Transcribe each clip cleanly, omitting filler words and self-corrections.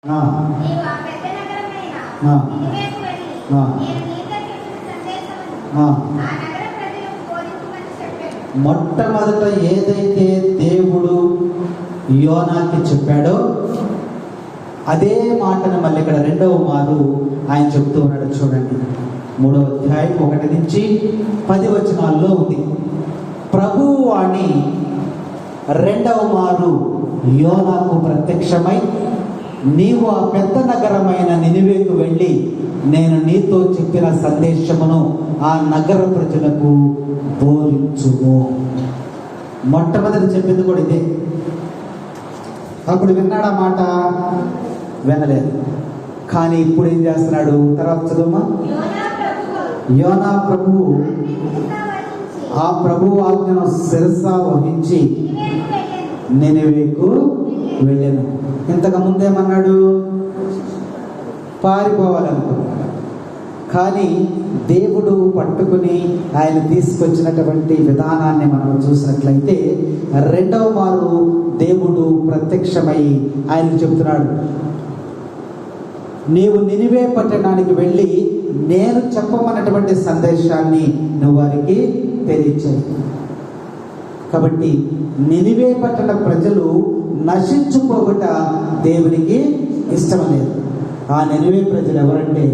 ఆ, నీవు ఆ పెద్ద నగరమైన ఆ, నినివేకు వెళ్ళి, ఆ, నేను నీతో చెప్పిన సందేశమును ఆ. ఆ నగర ప్రజలకు బోధించమని చెప్పాను. మొట్టమొదట ఏదైతే దేవుడు యోనాకి చెప్పాడో అదే మాటను మళ్ళీ ఇక్కడ రెండవ మారు ఆయన చెప్తూ ఉన్నాడు. చూడండి, 3వ అధ్యాయం 1 నుంచి 10 వచనాల్లో ఉంది. ప్రభువు వాణి రెండవ మారు యోనాకు ప్రత్యక్షమై, నీవు ఆ పెద్ద నగరమైన నినివేకు వెళ్ళి నేను నీతో చెప్పిన సందేశమును ఆ నగర ప్రజలకు బోధించుము. మొట్టమొదటి చెప్పింది కూడా ఇదే. అప్పుడు విన్నాడు ఆ మాట? వినలేదు. కానీ ఇప్పుడు ఏం చేస్తున్నాడు? తర్వాత చదువుమా. యోనా ప్రభువు శిరసా వహించి ఆ ప్రభువు ఆజ్ఞను శిరసా వహించి నినివేకు వెళ్ళెను. నినివేకు వెళ్ళాను. ఇంతకు ముందేమన్నాడు? పారిపోవాలనుకున్నాడు. కానీ దేవుడు పట్టుకుని ఆయన తీసుకొచ్చినటువంటి విధానాన్ని మనం చూసినట్లయితే రెండవ మారు దేవుడు ప్రత్యక్షమై ఆయనకు చెప్తున్నాడు, నీవు నినివే పట్టణానికి వెళ్ళి నేను చెప్పమన్నటువంటి సందేశాన్ని నువ్వు వారికి తెలియచేయి. కాబట్టి నినివే పట్టణ ప్రజలు నశించుకోగట దేవునికి ఇష్టం లేదు. ఆ నినివే ప్రజలు ఎవరంటే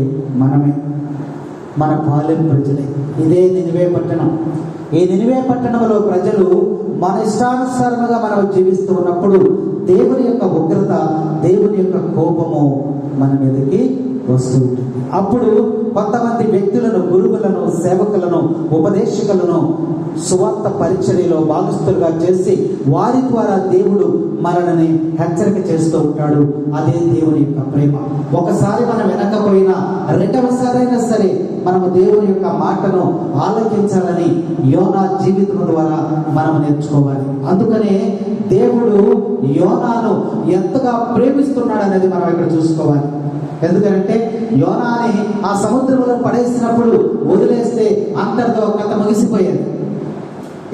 మనమే, మన పాలెం ప్రజలే. ఇదే నినివే పట్టణం. ఈ నినివే పట్టణంలో ప్రజలు మన ఇష్టానుసారముగా మనం జీవిస్తూ ఉన్నప్పుడు దేవుని యొక్క ఉగ్రత, దేవుని యొక్క కోపము మన మీదకి వస్తూ ఉంటుంది. అప్పుడు కొంతమంది వ్యక్తులను, గురువులను, సేవకులను, ఉపదేశకులను సువార్త పరిచర్యలో భాగస్థులుగా చేసి వారి ద్వారా దేవుడు మనల్ని హెచ్చరిక చేస్తూ ఉంటాడు. అదే దేవుని యొక్క ప్రేమ. ఒకసారి మనం వినకపోయినా రెండవసారైనా సరే మనము దేవుని యొక్క మాటను ఆలకించాలని యోనా జీవితం ద్వారా మనం నేర్చుకోవాలి. అందుకనే దేవుడు యోనాను ఎంతగా ప్రేమిస్తున్నాడు అనేది మనం ఇక్కడ చూసుకోవాలి. ఎందుకంటే యోనాని ఆ సముద్రంలో పడేసినప్పుడు వదిలేస్తే అంతటితో కథ ముగిసిపోయేది.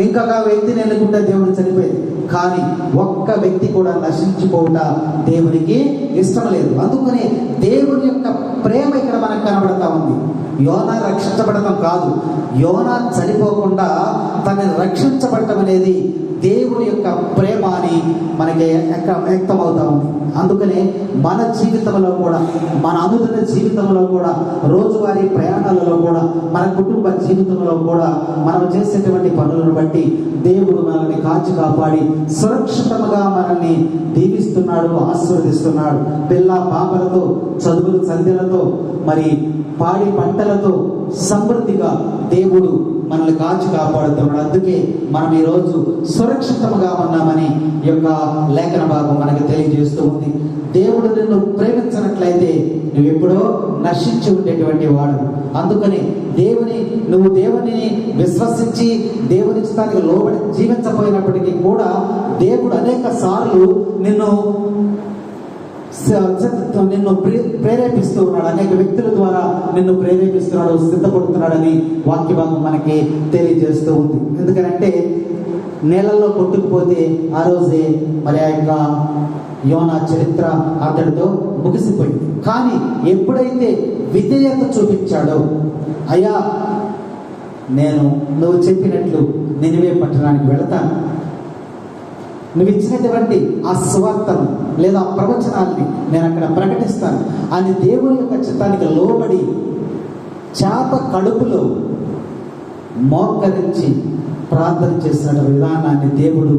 ఇంకొక వ్యక్తిని ఎన్నుకుంటే దేవుడు చనిపోయేది. కానీ ఒక్క వ్యక్తి కూడా నశించిపోవుట దేవునికి ఇష్టం లేదు. అందుకని దేవుని యొక్క ప్రేమ ఇక్కడ మనకు కనబడతా ఉంది. యోనా రక్షించబడటం కాదు, యోనా చనిపోకుండా తనని రక్షించబడటం అనేది దేవుని యొక్క ప్రేమ అని మనకి వ్యక్తమవుతా ఉంది. అందుకనే మన జీవితంలో కూడా, మన అనుదిన జీవితంలో కూడా, రోజువారీ ప్రయాణాలలో కూడా, మన కుటుంబ జీవితంలో కూడా మనం చేసేటువంటి పనులను బట్టి దేవుడు మనల్ని కాచి కాపాడి సురక్షితంగా మనల్ని దీవిస్తున్నాడు, ఆశీర్వదిస్తున్నాడు. పిల్ల పాపలతో, చదువుల సంధ్యలతో, మరి పాడి పంటలతో సమృద్ధిగా దేవుడు మనల్ని కాచి కాపాడుతున్నాడు. అందుకే మనం ఈరోజు సురక్షితంగా ఉన్నామని ఈ యొక్క లేఖన భాగం మనకు తెలియజేస్తూ ఉంది. దేవుడు నిన్ను ప్రేమించినట్లయితే నువ్వు ఎప్పుడో నశించి ఉండేటువంటి వాడు. అందుకని నువ్వు దేవుని విశ్వసించి దేవుని ఇష్టానికి లోబడి జీవించబోయినప్పటికీ కూడా దేవుడు అనేక సార్లు నిన్ను ప్రేరేపిస్తూ ఉన్నాడు. అనేక వ్యక్తుల ద్వారా నిన్ను ప్రేరేపిస్తున్నాడు, సిద్ధపడుతున్నాడని వాక్య భాగం మనకి తెలియజేస్తూ ఉంది. ఎందుకంటే నేలల్లో కొట్టుకుపోతే ఆ రోజే మరి ఆ యొక్క యోనా చరిత్ర అతడితో ముగిసిపోయింది. కానీ ఎప్పుడైతే విధేయత చూపించాడో, అయ్యా నువ్వు చెప్పినట్లు నినివే పట్టణానికి వెళతాను, నువ్వు ఇచ్చినటువంటి ఆ సువార్తను లేదా ఆ ప్రవచనాన్ని నేను అక్కడ ప్రకటిస్తాను అని దేవుని యొక్క చిత్తానికి లోబడి చేప కడుపులో మోకరించి ప్రార్థన చేసిన విధానాన్ని దేవుడు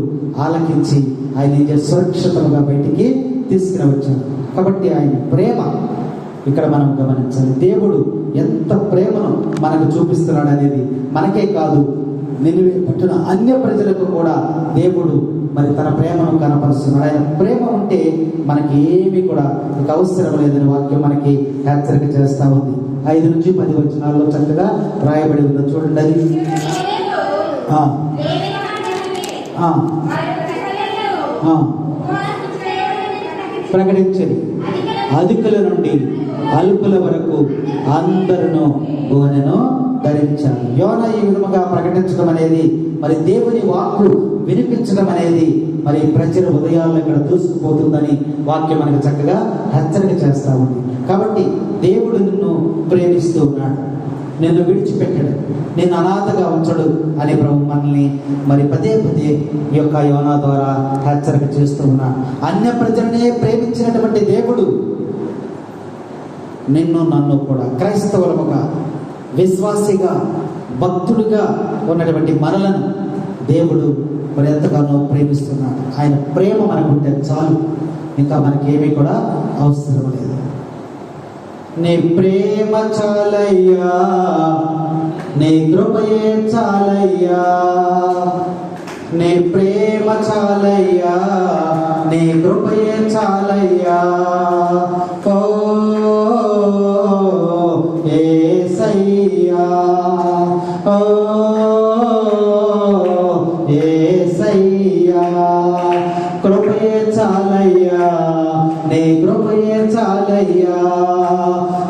ఆలకించి ఆయన సురక్షితంగా బయటికి తీసుకుని వచ్చాడు. కాబట్టి ఆయన ప్రేమ ఇక్కడ మనం గమనించాలి. దేవుడు ఎంత ప్రేమను మనకు చూపిస్తున్నాడు అనేది మనకే కాదు, నినివే పట్టణ అన్య ప్రజలకు కూడా దేవుడు మరి తన ప్రేమను కనపరుస్తున్నాడు. ఆయన ప్రేమ ఉంటే మనకి ఏమీ కూడా అవసరం లేదని వాక్యం మనకి హెచ్చరిక చేస్తా ఉంది. 5 నుంచి 10 వచనాల్లో చక్కగా రాయబడి ఉంది. చూడండి అది ప్రకటించండి. అధికుల నుండి అల్పుల వరకు అందరూ గోనెను ధరించాలి. యోనా ఈ విధముగా ప్రకటించడం అనేది, మరి దేవుని వాక్కు వినిపించడం అనేది మరి ప్రజల ఉదయాల్లో ఇక్కడ దూసుకుపోతుందని వాక్యం మనకు చక్కగా హెచ్చరిక చేస్తా ఉంది. కాబట్టి దేవుడు నిన్ను ప్రేమిస్తూ ఉన్నాడు, నిన్ను విడిచిపెట్టడు, నిన్ను అనాథగా ఉంచడు అని ప్రభు మనల్ని మరి పదే పదే ఈ యొక్క యోనా ద్వారా హెచ్చరిక చేస్తూ ఉన్నాడు. అన్య ప్రజలనే ప్రేమించినటువంటి దేవుడు నిన్ను నన్ను కూడా క్రైస్తవులముగా, విశ్వాసిగా, భక్తుడిగా ఉన్నటువంటి మనలను దేవుడు మరి ఎంతగానో ప్రేమిస్తున్నాడు. ఆయన ప్రేమ మనకుంటే చాలు, ఇంకా మనకేమీ కూడా అవసరం లేదు. నీ ప్రేమ చాలయ్యా, నీ కృపయే చాలయ్యా, నీ ప్రేమ చాలయ్యా, నీ కృపయే చాలయ్యా. ఓ యేసయ్యా, ఓ యేసయ్యా, కృపయే చాలయ్యా, నీ కృపయే చాలయ్యా,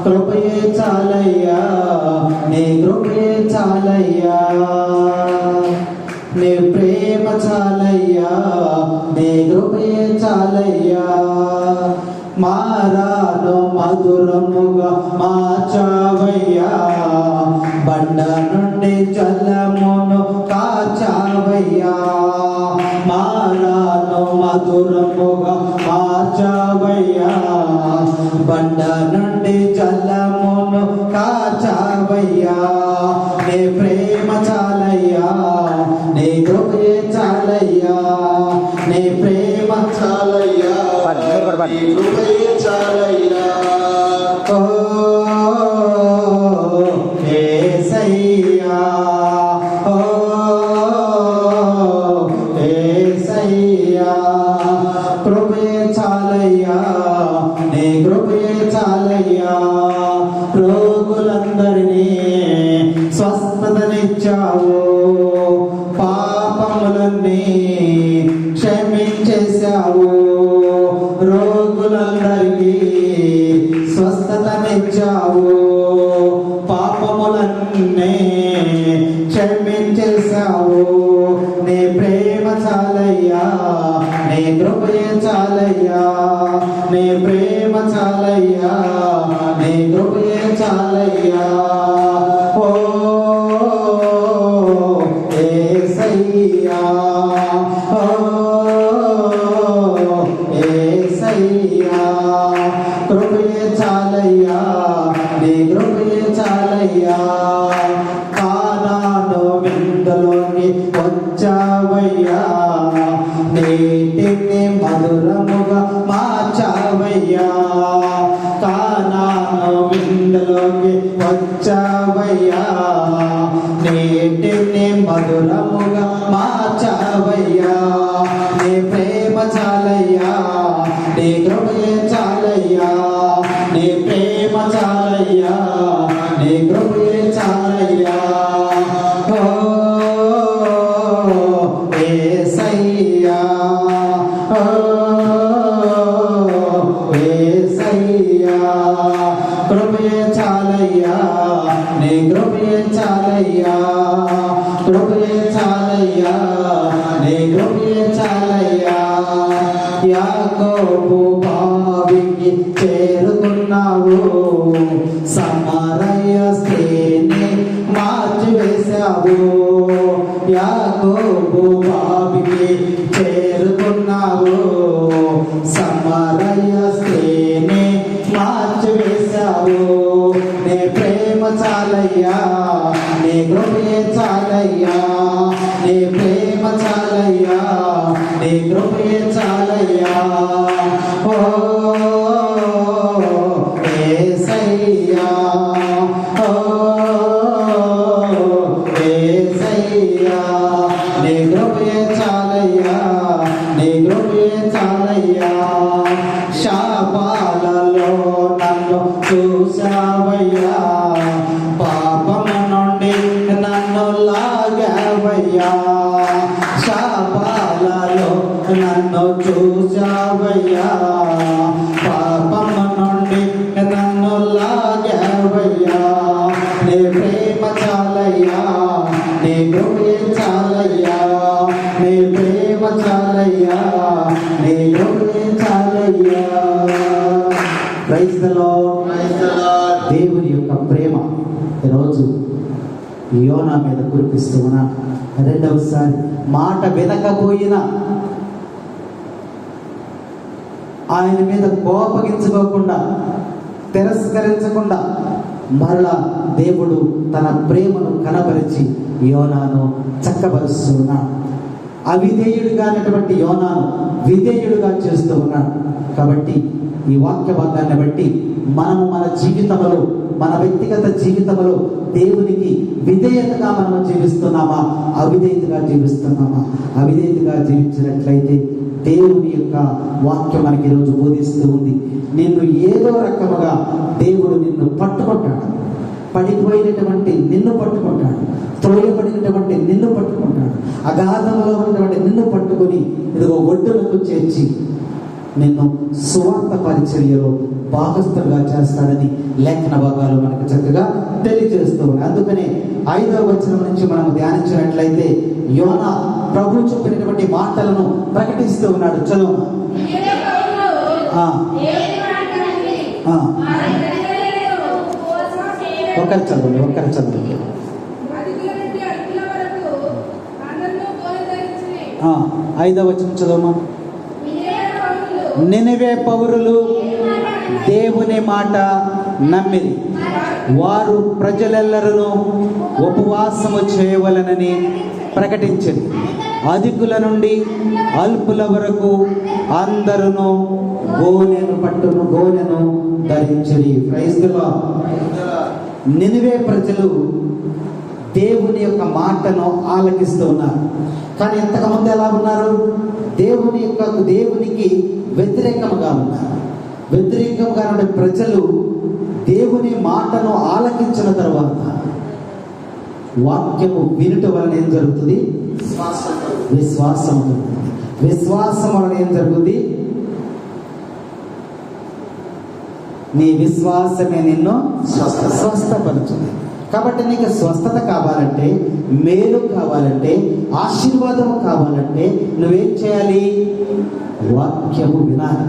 కృపయే చాలయ్యా, నీ కృపయే చాలయ్యా, నీ ప్రేమ చాలయ్యా, నీ కృపయే చాలయ్యా. మారాను మధురముగా మార్చావయ్యా, బండ నుండి జలమును కాచావయ్యా. మారాను మధురముగా మార్చావయ్యా, బండ నుండి జలమును కాచావయ్యా. నీ ప్రేమ చాలయ్యా, నీ కృపయే చాలయ్యా, నీ ప్రేమ చాలయ్యా, నీ కృపయే చాలయ్యా. ఓ యేసయ్యా, ఓ యేసయ్యా, కృపయే చాలయ్యా, నీ కృపయే చాలయ్యా. రోగులందరినీ స్వస్థతనిచ్చావు, పాపములన్నీ క్షమించేశావు. రోగులందరికీ స్వస్థతనిచ్చావు, పాపములన్నీ క్షమించేశావు. నీ ప్రేమ చాలయ్యా, నీ కృపయే చాలయ్యా, నీ ప్రేమ చాలయ్యా, నీ కృపయే చాలయ్యా. ఓ యేసయ్యా, ఓ యేసయ్యా, కృపయే చాలయ్యా, నీ కృపయే చాలయ్యా. కానాను విందులోకి వచ్చావయ్యా, నీటిని మధురముగా మార్చావయ్యా. కానాను విందులోకి వచ్చావయ్యా, నీటిని మధురముగా మార్చావయ్యా. నీ ప్రేమ చాలయ్యా, నీ కృపయే చాలయ్యా, నీ ప్రేమ చాలయ్యా, నీ కృపయే చాలయ్యా. ఓ యేసయ్యా, ఓ యేసయ్యా, కృపయే చాలయ్యా, నీ కృపయే చాలయ్యా, కృపయే చాలయ్యా, నీ కృపయే చాలయ్యా. యాకోబు బావికి చేరుకున్నావు, సమరయ స్త్రీని మార్చివేశావు. యాకోబు బావికి చేరుకున్నావు, సమరయ స్త్రీని మార్చివేశావు. నీ ప్రేమ చాలయ్యా, నీ కృపయే చాలయ్యా, నీ ప్రేమ చాలయ్యా, నీ కృపయే చాలయ్యా. ఓ యేసయ్యా, ఓ యేసయ్యా, నీ కృపయే చాలయ్యా, నీ కృపయే చాలయ్యా. Praise the lord. దేవుని యొక్క ప్రేమ ఈరోజు యోనా మీద కురిపిస్తూ ఉన్నాడు. రెండవసారి మాట వినకపోయినా ఆయన మీద కోపగించుకోకుండా, తిరస్కరించకుండా మరలా దేవుడు తన ప్రేమను కనబరిచి యోనాను చక్కబరుస్తూ ఉన్నాడు. అవిధేయుడిగా అనేటువంటి యోనాను విధేయుడిగా చేస్తూ ఉన్నాడు. కాబట్టి ఈ వాక్య భాగాన్ని బట్టి మనము మన జీవితంలో, మన వ్యక్తిగత జీవితంలో దేవునికి విధేయతగా మనము జీవిస్తున్నామా, అవిధేయతగా జీవిస్తున్నామా? అవిధేయతగా జీవించినట్లయితే దేవుని యొక్క వాక్యం మనకి ఈరోజు బోధిస్తూ ఉంది. నిన్ను ఏదో రకముగా దేవుడు నిన్ను పట్టుకుంటాడు. పడిపోయినటువంటి నిన్ను పట్టుకుంటాడు, త్రోయబడినటువంటి నిన్ను పట్టుకుంటాడు, అగాధంలో ఉన్నటువంటి నిన్ను పట్టుకొని ఇదిగో ఒడ్డులకు చేర్చి నిన్ను సువార్త పరిచర్యలో భాగస్థులుగా చేస్తాడని లేఖన భాగాలు మనకు చక్కగా తెలియజేస్తూ ఉన్నాయి. అందుకనే 5వ వచనం నుంచి మనం ధ్యానించినట్లయితే యోనా ప్రభు చెప్పినటువంటి మాటలను ప్రకటిస్తూ ఉన్నాడు. చదువు. ఒకరి చదువు. 5వ వచనం చదువు. నినివే పౌరులు దేవుని మాట నమ్మిరి, వారు ప్రజలెల్లరూ ఉపవాసము చేయవలనని ప్రకటించింది. అధికుల నుండి అల్పుల వరకు అందరూ గోనెను ధరించిరి. Praise the lord. నినివే ప్రజలు దేవుని యొక్క మాటను ఆలకిస్తూ ఉన్నారు. కానీ ఇంతకుముందు ఎలా ఉన్నారు? దేవునికి వ్యతిరేకంగా ఉన్నారు. వ్యతిరేకంగా ఉన్న ప్రజలు దేవుని మాటను ఆలకించిన తర్వాత వాక్యము వినుట వలన ఏం జరుగుతుంది? విశ్వాసం. విశ్వాసం వలన ఏం జరుగుతుంది? నీ విశ్వాసమే నిన్ను స్వస్థపరుచుతుంది. కాబట్టి నీకు స్వస్థత కావాలంటే, మేలు కావాలంటే, ఆశీర్వాదం కావాలంటే నువ్వేం చేయాలి? వాక్యము వినాలి.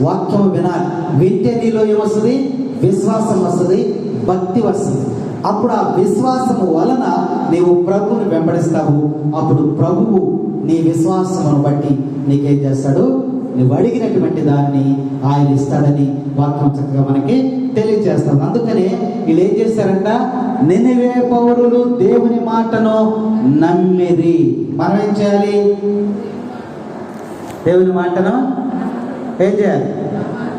వాక్యము వినాలి. వింటే నీలో ఏమొస్తుంది? విశ్వాసం వస్తుంది, భక్తి వస్తుంది. అప్పుడు ఆ విశ్వాసము వలన నీవు ప్రభువుని వెంబడిస్తావు. అప్పుడు ప్రభువు నీ విశ్వాసమును బట్టి నీకేం చేస్తాడు? నువ్వు అడిగినటువంటి దాన్ని ఆయన ఇస్తాడని వాక్యం చక్కగా మనకి తెలియజేస్తాం. అందుకనే వీళ్ళు ఏం చేశారంట? నినివే పౌరులు దేవుని మాటను నమ్మిరి. మనం ఏం చేయాలి? దేవుని మాటను ఏం చేయాలి?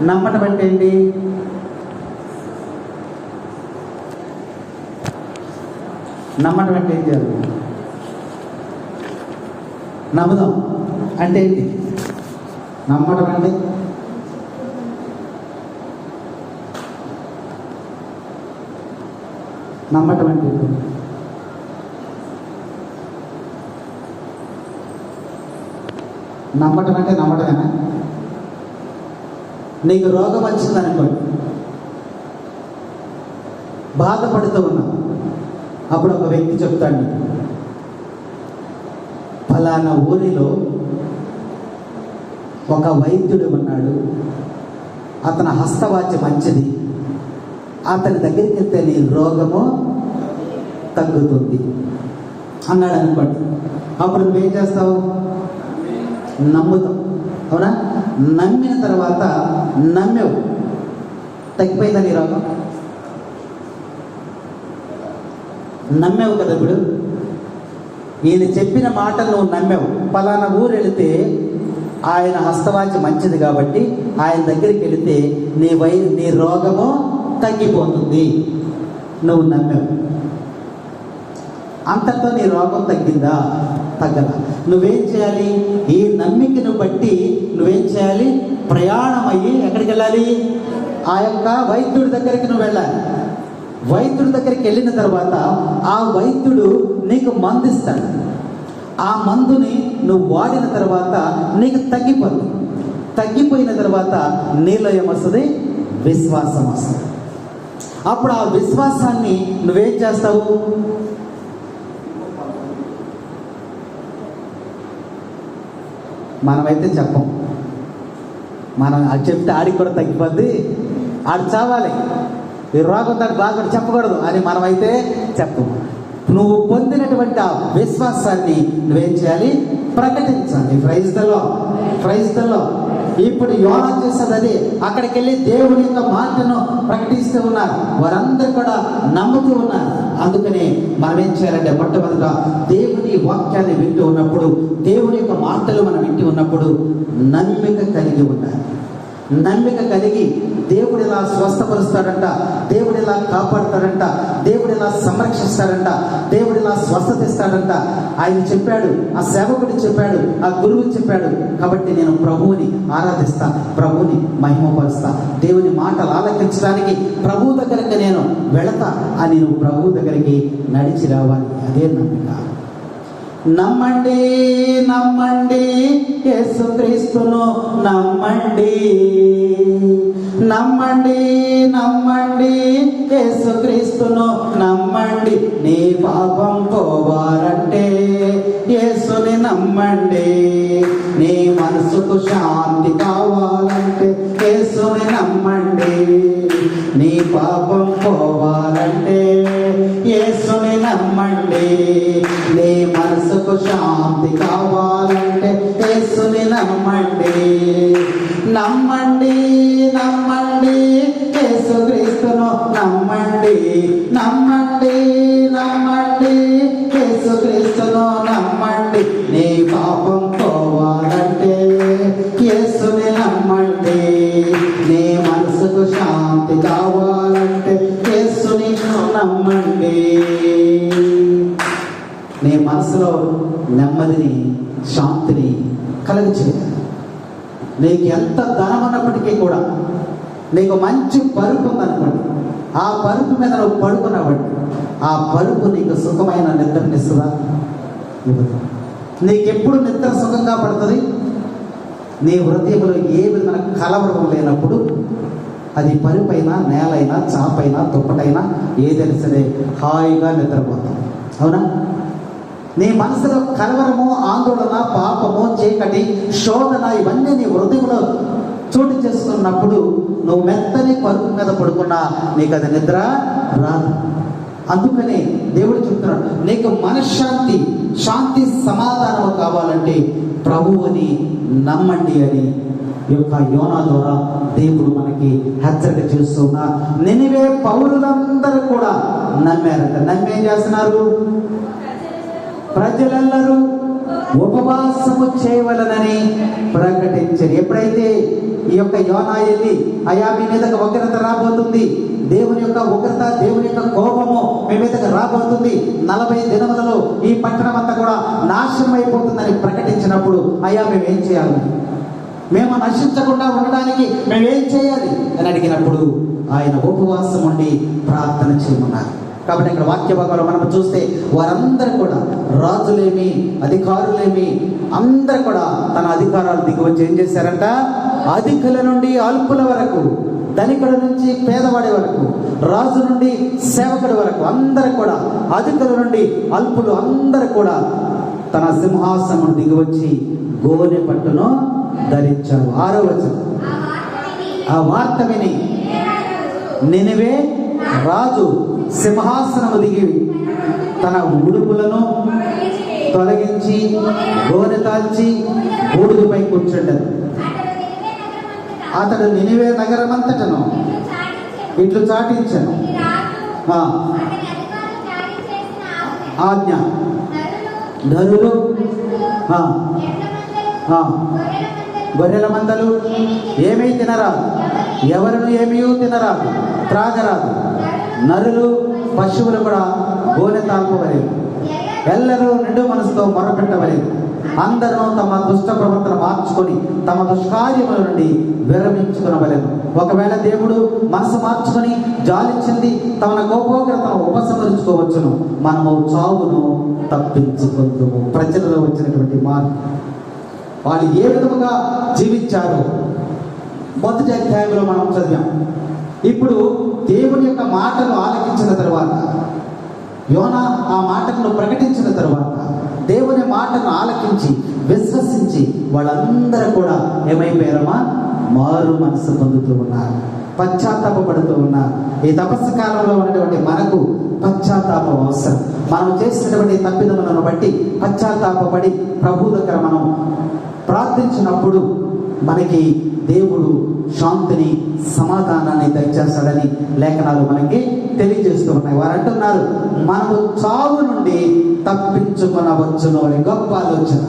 నమ్మటం అంటే ఏంటి? నమ్మటం అంటే ఏం చేయాలి? నమ్ముదాం అంటే ఏంటి? నమ్మటం అంటే నమ్మటం అంటే నమ్మటమేనా? నీకు రోగం వచ్చిందనుకోండి, బాధపడుతూ ఉన్నావు. అప్పుడు ఒక వ్యక్తి చెప్తాడు, ఫలానా ఊరిలో ఒక వైద్యుడు ఉన్నాడు, అతని హస్తవాచి మంచిది, అతని దగ్గరికి వెళ్తే నీ రోగము తగ్గుతుంది అన్నాడు అనుకోండి. అప్పుడు నువ్వేం చేస్తావు? నమ్ముతావు. అవునా? నమ్మిన తర్వాత నమ్మావు, తగ్గిపోయిందా నీ రోగం? నమ్మావు కదా. ఇప్పుడు ఈయన చెప్పిన మాటలు నువ్వు నమ్మావు. పలానా ఊరు వెళితే ఆయన హస్తవాచి మంచిది కాబట్టి ఆయన దగ్గరికి వెళితే నీ రోగము తగ్గిపోతుంది. నువ్వు నమ్మావు. అంతటితో నీ రోగం తగ్గిందా? తగ్గల. నువ్వేం చేయాలి? ఈ నమ్మికను బట్టి నువ్వేం చేయాలి? ప్రయాణం అయ్యి ఎక్కడికి వెళ్ళాలి? ఆ యొక్క వైద్యుడి దగ్గరికి నువ్వు వెళ్ళాలి. వైద్యుడి దగ్గరికి వెళ్ళిన తర్వాత ఆ వైద్యుడు నీకు మందు ఇస్తాడు. ఆ మందుని నువ్వు వాడిన తర్వాత నీకు తగ్గిపోతుంది. తగ్గిపోయిన తర్వాత నీలో ఏమొస్తుంది? విశ్వాసం వస్తుంది. అప్పుడు ఆ విశ్వాసాన్ని నువ్వేం చేస్తావు? మనమైతే చెప్పం. మనం అది చెప్తే ఆడికి కూడా తగ్గిపోద్ది, ఆడు చావాలి, ఈ రోగం దానికి బాగా చెప్పకూడదు అని మనమైతే చెప్పము. నువ్వు పొందినటువంటి ఆ విశ్వాసాన్ని నువ్వేం చేయాలి? ప్రకటించాలి. Praise the lord, praise the lord. ఇప్పుడు యోనా చేసేది అదే. అక్కడికి వెళ్ళి దేవుని యొక్క మాటను ప్రకటిస్తూ ఉన్నారు, వారందరూ కూడా నమ్ముతూ ఉన్నారు. అందుకనే మనం ఏం చేయాలంటే మొట్టమొదట దేవుని వాక్యాన్ని వింటూ ఉన్నప్పుడు, దేవుని యొక్క మాటలు మనం వింటూ ఉన్నప్పుడు నమ్మిక కలిగి ఉండాలి. నమ్మిక కలిగి దేవుడు ఇలా స్వస్థపరుస్తాడంట, దేవుడు ఇలా కాపాడుతాడంట, దేవుడు ఇలా సంరక్షిస్తాడంట, దేవుడు ఇలా స్వస్థత ఇస్తాడంట. ఆయన చెప్పాడు, ఆ సేవకుడు చెప్పాడు, ఆ గురువు చెప్పాడు, కాబట్టి నేను ప్రభువుని ఆరాధిస్తా, ప్రభువుని మహిమపరుస్తా, దేవుని మాటలు ఆలకించడానికి ప్రభువు దగ్గరికి నేను వెళతా అని నువ్వు ప్రభువు దగ్గరికి నడిచి రావాలి. అదే నమ్మిక. నమ్మండి, నమ్మండి యేసుక్రీస్తును నమ్మండి, నమ్మండి, నమ్మండి యేసుక్రీస్తును నమ్మండి. నీ పాపం పోవాలంటే యేసుని నమ్మండి, నీ మనసుకు శాంతి కావాలంటే యేసుని నమ్మండి, నీ పాపం పోవాలంటే యేసుని నమ్మండి, నీ మనసుకు శాంతి కావాలంటే యేసుని నమ్మండి. నమ్మండి, నమ్మండి యేసుక్రీస్తును నమ్మండి, నమ్మండి, నమ్మండి యేసుక్రీస్తును నమ్మండి. నీ పాపం పోవాలంటే యేసుని నమ్మండి, నీ మనసుకు శాంతి కావాలంటే యేసుని నమ్మండి. నీ మనసులో నెమ్మదిని, శాంతిని కలుగచేయాలి. నీకు ఎంత ధనం ఉన్నప్పటికీ కూడా, నీకు మంచి పరుపు ఉందనుకోండి, ఆ పరుపు మీద నువ్వు పడుకున్నావండి, ఆ పరుపు నీకు సుఖమైన నిద్రనిస్తుందా? ఇవ్వదు. నీకెప్పుడు నిద్ర సుఖంగా పడుతుంది? నీ హృదయంలో ఏ విధమైన కలవరం లేనప్పుడు, అది పరుపైనా, నేలైనా, చాపైనా, దుప్పటైనా ఏదైనా సరే హాయిగా నిద్రపోతాం. అవునా? నీ మనసులో కలవరము, ఆందోళన, పాపము, చీకటి, శోధన ఇవన్నీ నీ హృదయంలో చోటు చేసుకున్నప్పుడు నువ్వు మెత్తని పరుపు మీద పడుకున్నా నీకు అది నిద్ర రాదు. అందుకనే దేవుడు చెప్తున్నాడు, నీకు మనశ్శాంతి, శాంతి, సమాధానం కావాలంటే ప్రభువుని నమ్మండి అని యొక్క యోనా ద్వారా దేవుడు మనకి హెచ్చరిక చేస్తున్నా. నినివే పౌరులందరూ కూడా నమ్మారంట. నమ్మేం చేస్తున్నారు? ప్రజలందరూ ఉపవాసము చేయవలనని ప్రకటించారు. ఎప్పుడైతే ఈ యొక్క యోనా వెళ్ళి, అయా మీ మీదకి ఉగ్రత రాబోతుంది, దేవుని యొక్క ఉగ్రత, దేవుని యొక్క కోపము మీ మీదకి రాబోతుంది, 40 దినములలో ఈ పట్టణం అంతా కూడా నాశనం అయిపోతుందని ప్రకటించినప్పుడు, అయ్యా మేమేం చేయాలి, మేము నశించకుండా ఉండడానికి మేమేం చేయాలి అని అడిగినప్పుడు ఆయన ఉపవాసం ఉండి ప్రార్థన చేయమన్నారు. కాబట్టి ఇక్కడ వాక్య భాగంలో మనం చూస్తే వారందరూ కూడా, రాజులేమి, అధికారులేమి, అందరూ కూడా తన అధికారాలు దిగివచ్చి ఏం చేశారంట? అధికుల నుండి అల్పుల వరకు, ధనికుడి నుంచి పేదవాడి వరకు, రాజు నుండి సేవకుడి వరకు అందరూ కూడా, అధికుల నుండి అల్పులు అందరూ కూడా తన సింహాసనం దిగివచ్చి గోనె పట్టును ధరించారు. 6వ వచనం. ఆ వార్త విని నినివే రాజు సింహాసనము దిగి తన ఉడుపులను తొలగించి గోనె తాల్చి బూడిదపై కూర్చుంటారు. అతడు నినివే నగరమంతటను ఇట్లు చాటించను ఆజ్ఞ. నరులు, గొర్రెల మందలు ఏమీ తినరాదు, ఎవరును ఏమీ తినరాదు, త్రాగరాదు. నరులు, పశువులు కూడా గోనె తాల్పవలేదు. ఎల్లరూ నిండు మనసుతో మొరపెట్టవలేదు. అందరూ తమ దుష్ట ప్రవర్తన మార్చుకొని తమ దుష్కార్యముల నుండి విరమించుకునవలేదు. ఒకవేళ దేవుడు మనసు మార్చుకొని జాలి చెంది తమ కోపోగ్రతను ఉపసంహరించుకోవచ్చును, మనము చావును తప్పించుకుందుము. ప్రజలలో వచ్చినటువంటి మార్పు, వాళ్ళు ఏ విధముగా జీవించారో మొదటి అధ్యాయంలో మనం చదివాం. ఇప్పుడు దేవుని యొక్క మాటలు ఆలకించిన తరువాత, యోనా ఆ మాటలను ప్రకటించిన తరువాత, దేవుని మాటను ఆలకించి విశ్వసించి వాళ్ళందరూ కూడా ఏమైపోయారమ్మా? మారు మనసు పొందుతూ ఉన్నారు, పశ్చాత్తాపడుతూ ఉన్నారు. ఈ తపస్సు కాలంలో ఉన్నటువంటి మనకు పశ్చాత్తాపం అవసరం. మనం చేసినటువంటి తప్పిదములను బట్టి పశ్చాత్తాపడి ప్రభు దగ్గర మనం ప్రార్థించినప్పుడు మనకి దేవుడు శాంతిని, సమాధానాన్ని దయచేస్తాడని లేఖనాలు మనకి తెలియజేస్తూ ఉన్నాయి. వారు అంటున్నారు, మనము చావు నుండి తప్పించుకొనవచ్చును అనే గొప్ప ఆలోచన.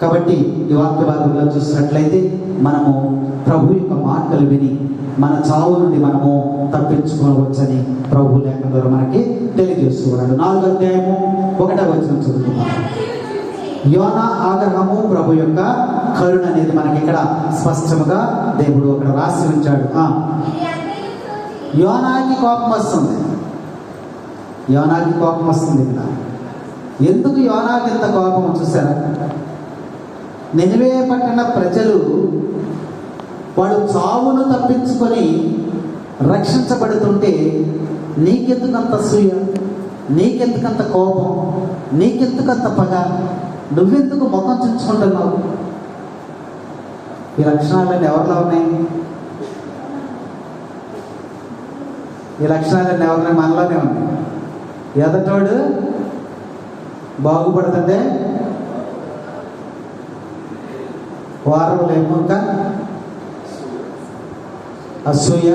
కాబట్టి ఈ వాక్య భాగంలో చూసినట్లయితే మనము ప్రభు యొక్క మాటలు విని మన చావు నుండి మనము తప్పించుకోవచ్చని ప్రభు లేఖ ద్వారా మనకి తెలియజేస్తున్నాడు. 4వ అధ్యాయము 1వ వచనం చదువుతున్నాం. యోనా ఆగ్రహము ప్రభు యొక్క కరుణ అనేది మనకి ఇక్కడ స్పష్టముగా దేవుడు అక్కడ రాసి ఉంచాడు. యోనాకి కోపం వస్తుంది. యోనాకి కోపం వస్తుంది ఇక్కడ. ఎందుకు యోనాకి ఇంత కోపం చూసారా? నినివే పట్టణ ప్రజలు వాడు చావును తప్పించుకొని రక్షించబడుతుంటే నీకెందుకంత అసూయ, నీకెందుకంత కోపం, నీకెందుకంత పగ, నువ్వెందుకు ముఖం చుంచుకుంటున్నావు? ఈ లక్షణాలన్నీ ఎవరిలో ఉన్నాయి? ఈ లక్షణాలన్నీ ఎవరిలో? మనలోనే ఉన్నాయి. ఎదటోడు బాగుపడుతుంటే వారంలో ఏమో ఇంకా అసూయ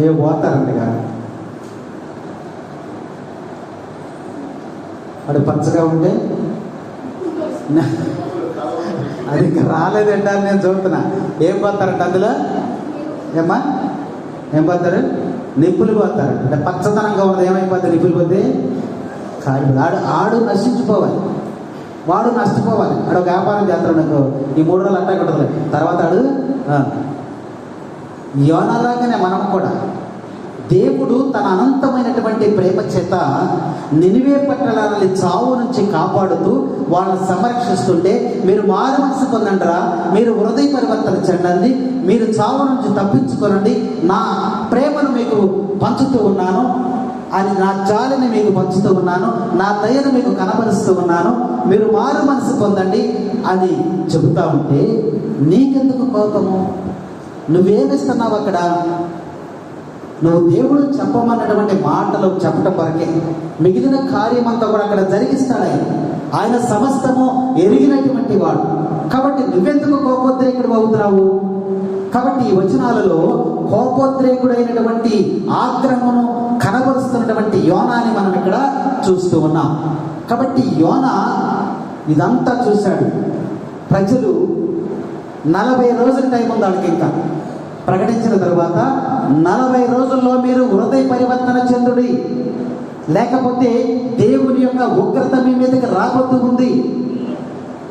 ఏ పోతారండి కాదు. వాడు పచ్చగా ఉంటే అది ఇంకా రాలేదంటే నేను చూస్తున్నా. ఏం పోతారంట అందులో? ఏమ్మా ఏం పోతారు? నిప్పులు పోతారు. అంటే పచ్చదనంగా ఉన్నది ఏమైపోతుంది? నిప్పులు పోతే కాదు. ఆడు నశించిపోవాలి, వాడు నష్టపోవాలి. ఆడు ఒక వ్యాపారం చేస్తాడు నాకు ఈ 3 రోజులు అట్టాకి ఉంటుంది, తర్వాత ఆడు యోనాలాగానే మనం కూడా దేవుడు తన అనంతమైనటువంటి ప్రేమ చేత నినివే పట్టణాలని చావు నుంచి కాపాడుతూ వాళ్ళని సంరక్షిస్తుంటే, మీరు మారు మనసు పొందండిరా, మీరు హృదయ పరివర్తన చెందండి, మీరు చావు నుంచి తప్పించుకోనండి, నా ప్రేమను మీకు పంచుతూ ఉన్నాను అని, నా జాలిని మీకు పంచుతూ ఉన్నాను, నా దయను మీకు కనబరుస్తూ ఉన్నాను, మీరు మారు మనసు పొందండి అని చెబుతా ఉంటే నీకెందుకు కోపము? నువ్వేమిస్తున్నావు అక్కడ? నువ్వు దేవుడు చెప్పమన్నటువంటి మాటలు చెప్పటం వరకే, మిగిలిన కార్యమంతా కూడా అక్కడ జరిగిస్తాడు ఆయన. ఆయన సమస్తము ఎరిగినటువంటి వాడు. కాబట్టి నువ్వెందుకు కోపోద్రేకుడు అవుతున్నావు? కాబట్టి ఈ వచనాలలో కోపోద్రేకుడైనటువంటి ఆగ్రహమును కనబరుస్తున్నటువంటి యోనాని మనం ఇక్కడ చూస్తూ ఉన్నాం. కాబట్టి యోనా ఇదంతా చూశాడు. ప్రజలు 40 రోజుల టైం ఉంది వాళ్ళకి. ఇంకా ప్రకటించిన తరువాత 40 రోజుల్లో మీరు హృదయ పరివర్తన చెందుడి, లేకపోతే దేవుని యొక్క ఉగ్రత మీ మీదకి రాబోతూ ఉంది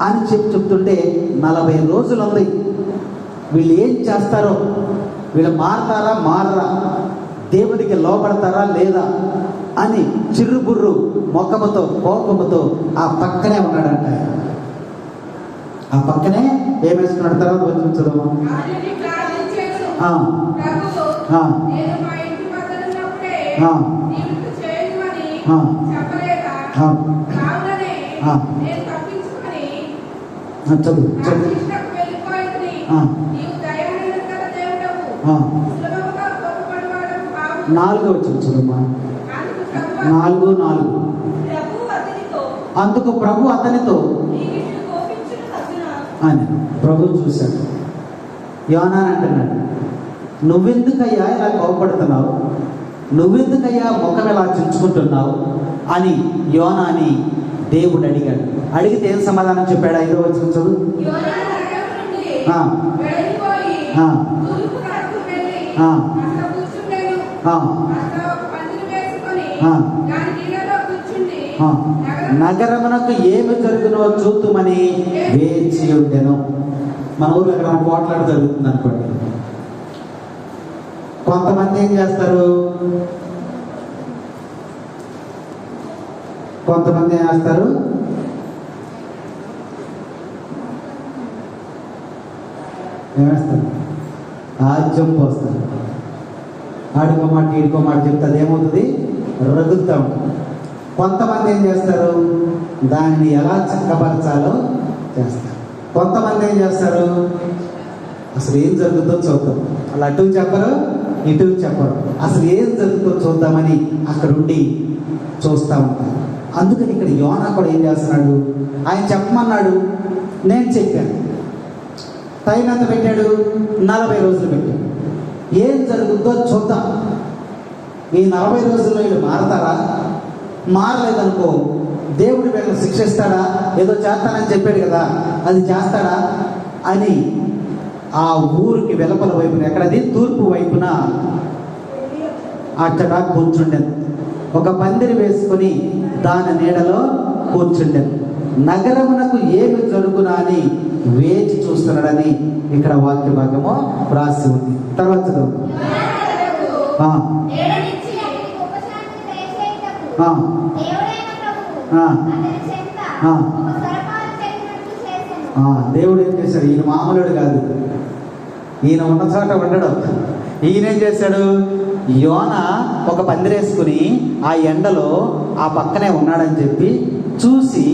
అని చెప్తుంటే 40 రోజులు ఉంది. వీళ్ళు ఏం చేస్తారో, వీళ్ళు మారతారా మారరా, దేవునికి లోపడతారా లేదా అని చిర్రుబుర్రు మొక్కముతో కోపముతో ఆ పక్కనే ఉన్నాడంట. ఆ పక్కనే ఏమేసుకున్నాడు? తర్వాత వచ్చి చదువు. చదువు చదువు. 4వ వచనం చదువుమా. 4:4. అందుకు ప్రభు అతనితో అని ప్రభు చూశాడు. యోనా అంటున్నాడు, నువ్వెందుకయ్యా ఇలా కోపడుతున్నావు, నువ్వెందుకయ్యా ముఖం ఇలా చించుకుంటున్నావు అని యోనాని దేవుడు అడిగాడు. అడిగితే ఏం సమాధానం చెప్పాడు? 5వ వచనం చదువు. నగరమునకు ఏమి జరుగునో చూతుమని వేచి ఉండెను. మన ఊర్లో అక్కడ పోట్లాడు జరుగుతుంది అనుకోండి. కొంతమంది ఏం చేస్తారు? కొంతమంది ఏం చేస్తారు? ఏమేస్తారు? ఆజ్యం పోస్తారు. ఆడికో మాట ఈడికో మాట చెప్తే అదేమవుతుంది? రగులుతూ ఉంటుంది. కొంతమంది ఏం చేస్తారు? దాన్ని ఎలా చక్కపరచాలో చేస్తారు. కొంతమంది ఏం చేస్తారు, అసలు ఏం జరుగుతుందో చూద్దాం, అలా అటు చెప్పరు ఇటు చెప్పరు, అసలు ఏం జరుగుతుందో చూద్దామని అక్కడ ఉండి చూస్తూ ఉంటారు. అందుకని ఇక్కడ యోనా కూడా ఏం చేస్తున్నాడు, ఆయన చెప్పమన్నాడు, నేను చెప్పాను. టైం ఎంత పెట్టాడు, 40 రోజులు పెట్టాడు. ఏం జరుగుతుందో చూద్దాం, ఈ 40 రోజుల్లో వీళ్ళు మారతారా, మారలేదనుకో దేవుడు వీళ్ళని శిక్షిస్తాడా, ఏదో చేస్తానని చెప్పాడు కదా అది చేస్తాడా అని ఆ ఊరికి వెలుపల వైపున, ఎక్కడది తూర్పు వైపున అక్కడ కూర్చుండెను. ఒక పందిరి వేసుకొని దాని నీడలో కూర్చుండెను. నగరమునకు ఏమి జరుగునా అని వేచి చూస్తున్నాడని ఇక్కడ వాక్య భాగము రాసి ఉంది. తర్వాత ఆ, నేడనిచ్చి అతనికి ఉపశాంతి దయచేయుటకు ఆ, దేవుడైన ప్రభువు ఆ, అతని చెంత ఆ. ఒక సరపాలు చేసినట్లు చేసెను. దేవుడు ఏం చేశాడు, ఈయన మామూలుడు కాదు, ఈయన ఉన్న చోట ఉండడం. ఈయన ఏం చేశాడు, యోన ఒక పందిరేసుకుని ఆ ఎండలో ఆ పక్కనే ఉన్నాడని చెప్పి చూసి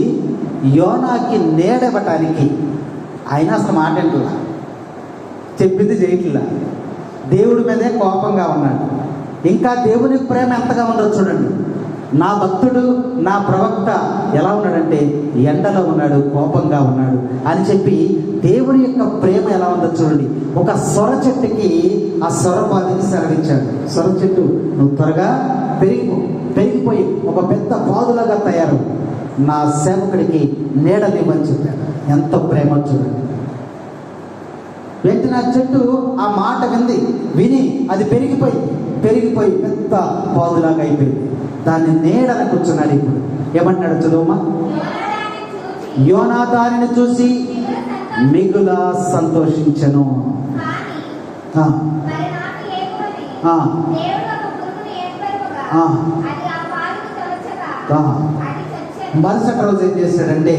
యోనాకి నీడవటానికి ఆయన అసలు మాట్లాడలా, చెప్పింది చేయట్లా, దేవుడి మీదే కోపంగా ఉన్నాడు. ఇంకా దేవుని ప్రేమ ఎంతగా ఉందో చూడండి. నా భక్తుడు నా ప్రవక్త ఎలా ఉన్నాడంటే ఎండలో ఉన్నాడు, కోపంగా ఉన్నాడు అని చెప్పి దేవుని యొక్క ప్రేమ ఎలా ఉందో చూడండి. ఒక సొర చెట్టుకి ఆ సొరపాదిని సెలవిచ్చాడు, సొర చెట్టు నువ్వు త్వరగా పెరిగిపోయి ఒక పెద్ద పాదులాగా తయారు, నా సేవకుడికి నీడనివ్వని చెప్పాడు. ఎంత ప్రేమ చూడండి. వెంటనే ఆ చెట్టు ఆ మాట విని అది పెరిగిపోయి పెద్ద పాదులాగా అయిపోయింది. దాన్ని నీడన కూర్చున్నాడు. ఇప్పుడు ఏమంటాడు చదువుమా, యోనా దానిని చూసి మిగుల సంతోషించెను. ఆ, మరి నాకు ఏమని ఆ, దేవుడు ఒక పురుగుని ఏర్పరపగా ఆ. అది ఆ పాలుకు తొలచగా ఆ. అది చచ్చెను. మరుసటి రోజు ఏం చేశాడంటే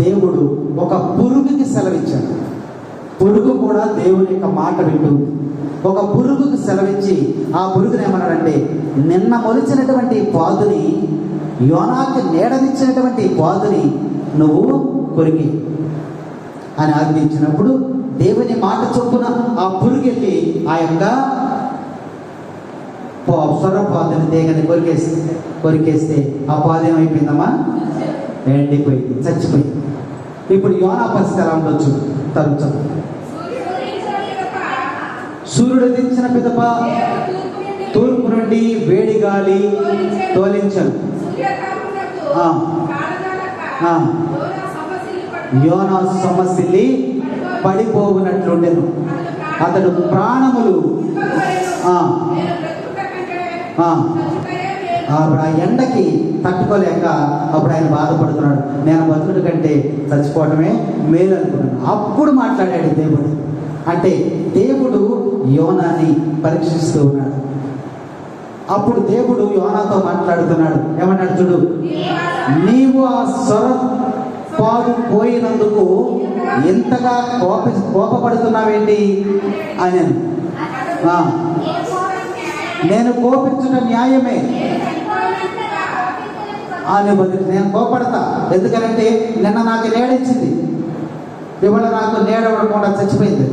దేవుడు ఒక పురుగుకి సెలవిచ్చాడు. పురుగు కూడా దేవుని యొక్క మాట వింటుంది. ఒక పురుగుకి సెలవిచ్చి ఆ పురుగుని ఏమన్నాడంటే, నిన్న మొలిచినటువంటి పాదుని, యోనాకి నీడనిచ్చినటువంటి పాదుని నువ్వు కొరికి అని ఆజ్ఞించినప్పుడు దేవుని మాట చొప్పున ఆ పురుగెళ్ళి ఆ యొక్క సొరపాదుని దేగని కొరికేస్తే ఆ పాదు ఏమైపోయిందమ్మా, ఎండిపోయింది, చచ్చిపోయింది. ఇప్పుడు యోనా పరిస్థితి ఎలా ఉండొచ్చు తరుచు. సూర్యుడు దించిన పిదప తూర్పు నుండి వేడి గాలి తోలించను. ఆ, ఆ, యోనా సొమ్మసిల్లి పడిపోవునట్లుండెను. అతడు ప్రాణములు అప్పుడు ఆ ఎండకి తట్టుకోలేక అప్పుడు ఆయన బాధపడుతున్నాడు. నేను బతుకుడు కంటే చచ్చిపోవటమే మేలు అనుకున్నాను. అప్పుడు మాట్లాడాడు దేవుడు. అంటే దేవుడు యోనాని పరీక్షిస్తూ ఉన్నాడు. అప్పుడు దేవుడు యోనాతో మాట్లాడుతున్నాడు. ఏమన్నాడు చూడు, నీవు ఆ సొర పాలు పోయినందుకు ఎంతగా కోపపడుతున్నావేంటి అని. నేను కోపించుట న్యాయమే అని బదులు నేను కోపడతా. ఎందుకనంటే నిన్న నాకు నీడనిచ్చింది, ఇవాళ నాకు నీడవడకుండా చచ్చిపోయింది,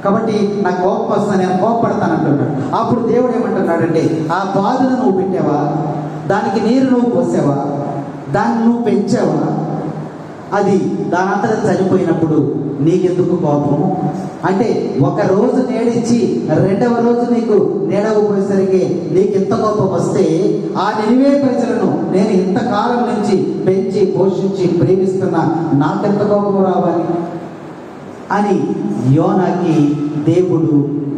కాబట్టి నాకు కోపం వస్తా, నేను కోపపడతాను అంటున్నాడు. అప్పుడు దేవుడు ఏమంటున్నాడంటే, ఆ బాధను నువ్వు పెట్టావా, దానికి నీరు నువ్వు పోసావా, దాన్ని నువ్వు పెంచావా, అది దానంతటా చనిపోయినప్పుడు నీకెందుకు కోపము? అంటే ఒక రోజు నీడిచ్చి రెండవ రోజు నీకు నీడవపోయేసరికి నీకు ఎంత కోపం వస్తే, ఆ నినివే ప్రజలను నేను ఇంతకాలం నుంచి పెంచి పోషించి ప్రేమిస్తున్నా, నాకెంత కోపం రావాలి అని యోనాకి దేవుడు